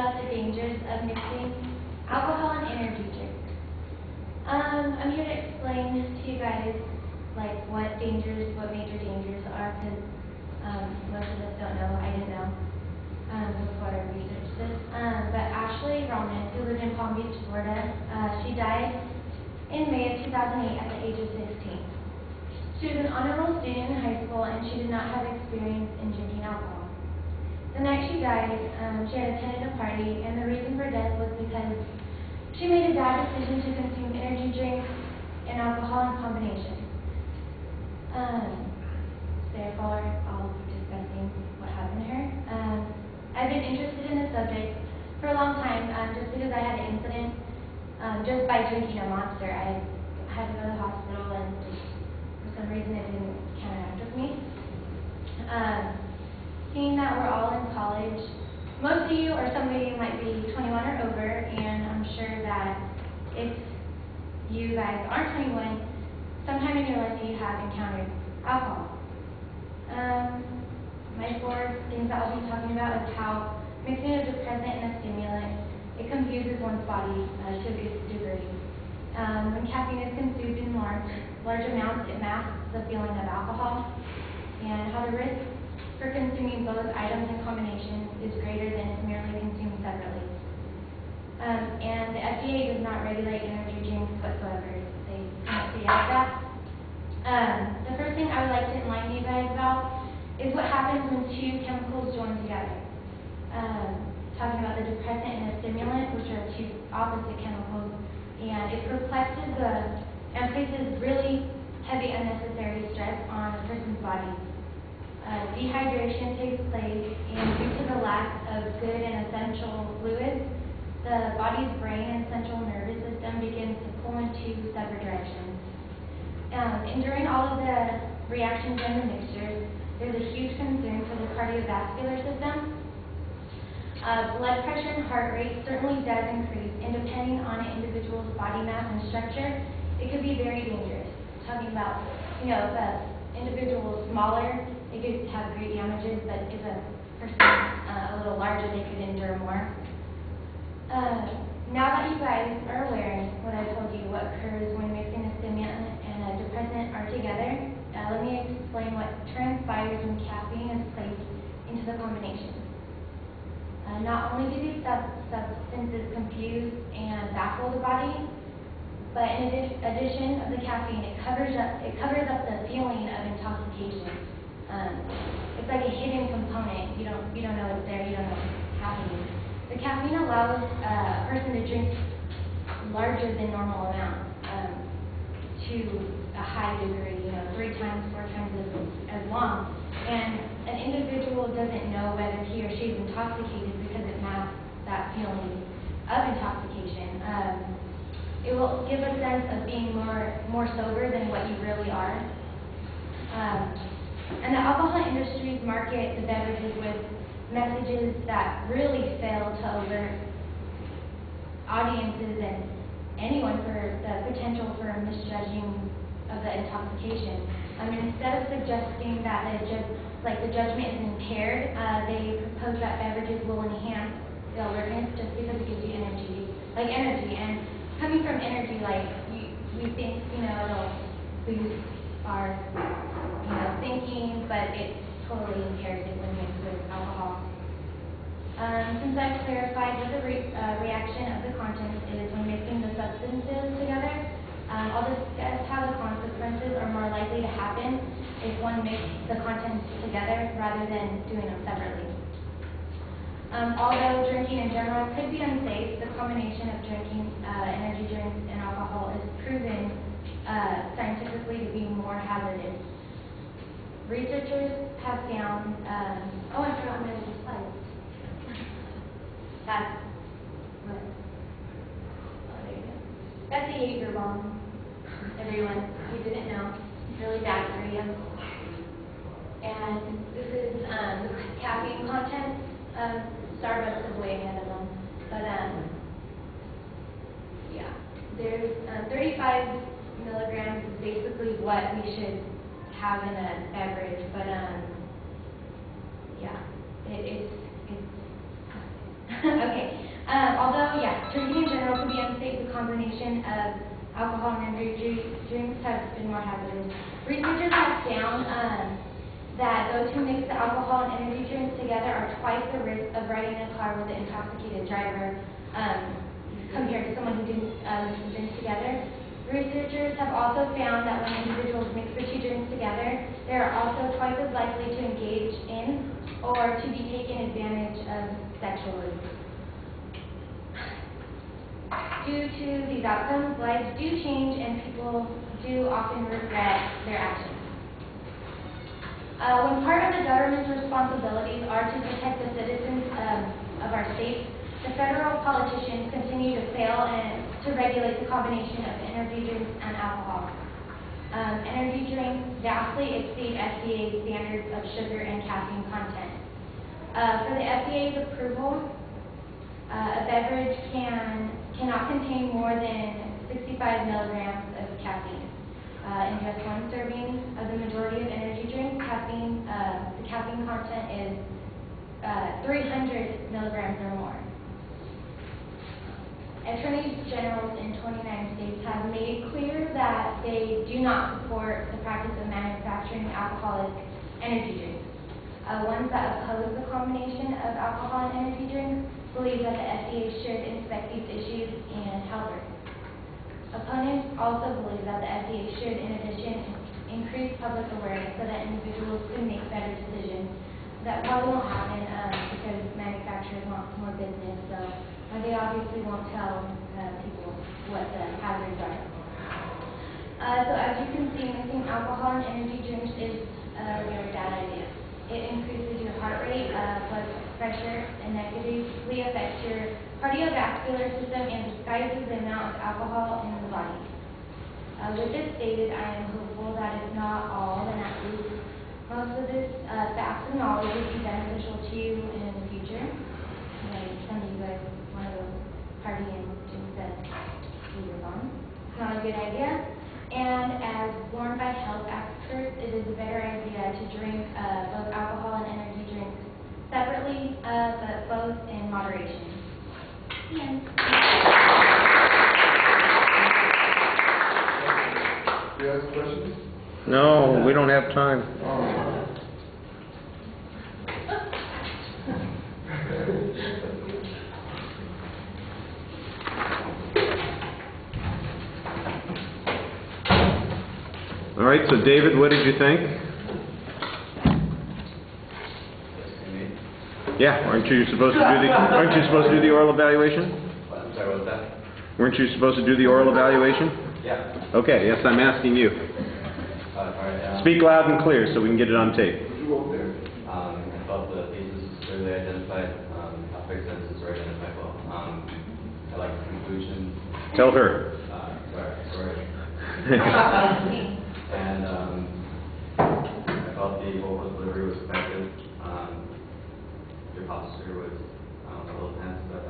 about the dangers of mixing alcohol and energy drinks. I'm here to explain to you guys what major dangers are, because most of us don't know. I didn't know before I researched this. But Ashley Roman, who lived in Palm Beach, Florida, she died in May of 2008 at the age of 16. She was an honor roll student in high school, and she did not have experience in drinking alcohol. The night she died, she had attended a party, and the reason for death was because she made a bad decision to consume energy drinks and alcohol in combination. Therefore, I'll be discussing what happened to her. I've been interested in this subject for a long time, just because I had an incident just by drinking a Monster. I had to go to the hospital, and for some reason it didn't counteract with me. Seeing that we're all in college, most of you or some of you might be 21 or over, and I'm sure that if you guys aren't 21, sometime in your life you have encountered alcohol. My 4 things that I'll be talking about is how mixing a depressant and a stimulant, it confuses one's body to a good degree. When caffeine is consumed in large amounts, it masks the feeling of alcohol, and how the risk for consuming both items in combination is greater than if merely consumed separately. And the FDA does not regulate energy drinks whatsoever. They can't see out that. The first thing I would like to enlighten you guys about is what happens when 2 chemicals join together. Talking about the depressant and the stimulant, which are 2 opposite chemicals, and it perplexes and places really heavy unnecessary stress on a person's body. Dehydration takes place, and due to the lack of good and essential fluids, the body's brain and central nervous system begins to pull in 2 separate directions. And during all of the reactions in the mixtures, there's a huge concern for the cardiovascular system. Blood pressure and heart rate certainly does increase, and depending on an individual's body mass and structure, it could be very dangerous. Talking about, if the individual is smaller, it could have great damages, but if a person a little larger, they could endure more. Now that you guys are aware of what I told you, what occurs when mixing a stimulant and a depressant are together, let me explain what transpires when caffeine is placed into the combination. Not only do these substances confuse and baffle the body, but in addition of the caffeine, it covers up the feeling of intoxication. It's like a hidden component. You don't know it's there. You don't know what's happening. The caffeine allows a person to drink larger than normal amounts to a high degree. 3 times, 4 times as long. And an individual doesn't know whether he or she is intoxicated because it masks that feeling of intoxication. It will give a sense of being more sober than what you really are. And the alcohol industries market the beverages with messages that really fail to alert audiences and anyone for the potential for misjudging of the intoxication. Instead of suggesting that the judgment is impaired, they propose that beverages will enhance the alertness just because it gives you energy. And coming from energy, we think, it'll boost our, thinking, but it totally impairs it when mixed with alcohol. Since I've clarified what the reaction of the contents is when mixing the substances together, I'll discuss how the consequences are more likely to happen if one mixes the contents together rather than doing them separately. Although drinking in general could be unsafe, the combination of drinking energy drinks and alcohol is proven scientifically to be more hazardous. Researchers have found, I forgot my little slide. That's there you go. That's a Jaeger bomb, everyone, if you didn't know. It's really bad for you. And this is the caffeine content. Starbucks is way ahead of them. But yeah, there's 35 milligrams is basically what we should have in a beverage. But yeah, it's okay. alcohol and energy drinks have been more hazardous. Researchers have found that those who mix the alcohol and energy drinks together are twice the risk of riding in a car with an intoxicated driver compared to someone who didn't mix the drinks together. Researchers have also found that when individuals mix the two drinks together, they are also twice as likely to engage in or to be taken advantage of sexually. Due to these outcomes, lives do change and people do often regret their actions. When part of the government's responsibilities are to protect the citizens of our state, the federal politicians continue to fail to regulate the combination of energy drinks and alcohol. Energy drinks vastly exceed FDA standards of sugar and caffeine content. For the FDA's approval, a beverage cannot contain more than 65 milligrams of caffeine. In just one serving of the majority of energy drinks, the caffeine content is 300 milligrams or more. Attorneys generals in 29 states have made clear that they do not support the practice of manufacturing alcoholic energy drinks. Ones that oppose the combination of alcohol and energy drinks believe that the FDA should inspect these issues and help it. Opponents also believe that the FDA should, in addition, increase public awareness so that individuals can make better decisions. That probably won't happen because manufacturers want more business, so they obviously won't tell people what the hazards are. So as you can see, mixing alcohol and energy drinks is a really bad idea. It increases your heart rate, blood pressure, and negatively affects your cardiovascular system and disguises the amount of alcohol in the body. With this stated, I am hopeful that if not all, then at least most of this facts and knowledge would be beneficial to you in the future. Like some of you guys want to go party and drink that we were on. It's not a good idea. And as warned by health experts, it is a better idea to drink both alcohol and energy drinks separately, but both in moderation. The end. Do you have questions? No, we don't have time. All right, so David, what did you think? Yeah, aren't you supposed to do the oral evaluation? I'm sorry, what was that? Weren't you supposed to do the oral evaluation? Yeah. Okay, yes, I'm asking you. All right. Speak loud and clear so we can get it on tape. I felt the cases clearly identified. Topic sentences were identified well. I like the conclusion. Tell her. Sorry. And I felt the vocal delivery was effective. Your posture was a little tense, but